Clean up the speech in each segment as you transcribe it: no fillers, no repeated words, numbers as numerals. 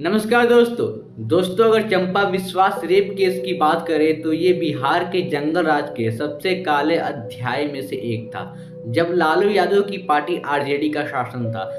नमस्कार दोस्तों अगर चंपा विश्वास रेप केस की बात करें तो ये बिहार के जंगल राज के सबसे काले अध्याय में से एक था। जब लालू यादव की पार्टी आरजेडी का शासन था।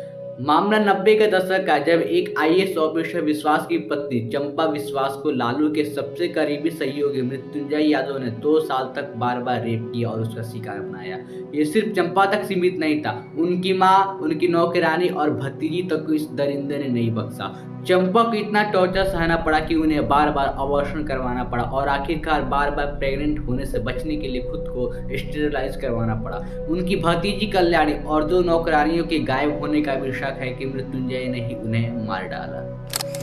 मामला 90 के दशक का, जब एक आईएएस ऑफिसर विश्वास की पत्नी चंपा विश्वास को लालू के सबसे करीबी सहयोगी मृत्युंजय यादव ने 2 साल तक बार बार रेप किया और उसका शिकार बनाया। ये सिर्फ चंपा तक सीमित नहीं था, उनकी माँ, उनकी नौकरानी और भतीजी तक को इस दरिंदे ने नहीं बख्शा। चंपा को इतना टॉर्चर सहना पड़ा कि उन्हें बार बार अबॉर्शन करवाना पड़ा और आखिरकार बार बार प्रेग्नेंट होने से बचने के लिए खुद को स्टेरिलाइज करवाना पड़ा। उनकी भतीजी कल्याणी और 2 नौकरानियों के गायब होने का भी शक है कि मृत्युंजय ने ही उन्हें मार डाला।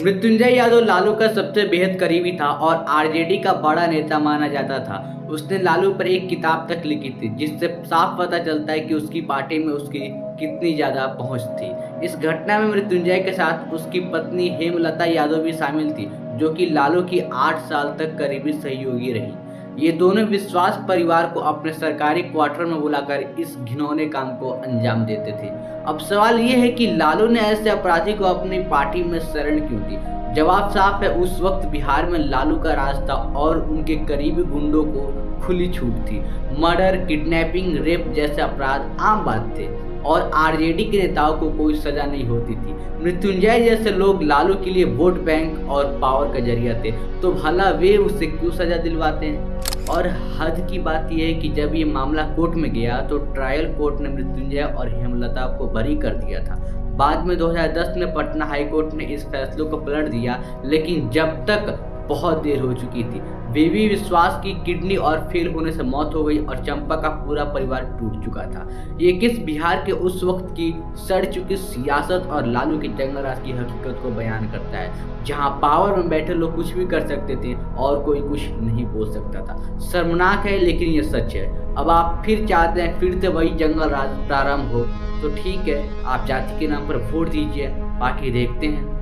मृत्युंजय यादव लालू का सबसे बेहद करीबी था और आरजेडी का बड़ा नेता माना जाता था। उसने लालू पर एक किताब तक लिखी थी जिससे साफ पता चलता है कि उसकी पार्टी में उसकी कितनी ज्यादा पहुंच थी। इस घटना में मृत्युंजय के साथ उसकी पत्नी हेमलता यादव भी शामिल थी, जो कि लालू की 8 साल तक करीबी सहयोगी रही। ये दोनों विश्वास परिवार को अपने सरकारी क्वार्टर में बुलाकर इस घिनौने काम को अंजाम देते थे। अब सवाल ये है कि लालू ने ऐसे अपराधी को अपनी पार्टी में शरण क्यों दी? जवाब साफ है, उस वक्त बिहार में लालू का राज था और उनके करीबी गुंडों को खुली छूट थी। मर्डर, किडनैपिंग, रेप जैसे अपराध आम बात थे और आरजेडी के नेताओं को कोई सजा नहीं होती थी। मृत्युंजय जैसे लोग लालू के लिए वोट बैंक और पावर का जरिया थे, तो भला वे उससे क्यों सजा दिलवाते हैं? और हद की बात यह है कि जब ये मामला कोर्ट में गया तो ट्रायल कोर्ट ने मृत्युंजय और हेमलता को बरी कर दिया था। बाद में 2010 में पटना हाई कोर्ट ने इस फैसले को पलट दिया, लेकिन जब तक बहुत देर हो चुकी थी। बेबी विश्वास की किडनी और फेल होने से मौत हो गई और चंपा का पूरा परिवार टूट चुका था। ये किस बिहार के उस वक्त की सड़ चुकी सियासत और लालू के जंगल राज की हकीकत को बयान करता है, जहां पावर में बैठे लोग कुछ भी कर सकते थे और कोई कुछ नहीं बोल सकता था। शर्मनाक है, लेकिन ये सच है। अब आप फिर चाहते हैं फिर से वही जंगल राज प्रारंभ हो, तो ठीक है, आप जाति के नाम पर वोट दीजिए, बाकी देखते हैं।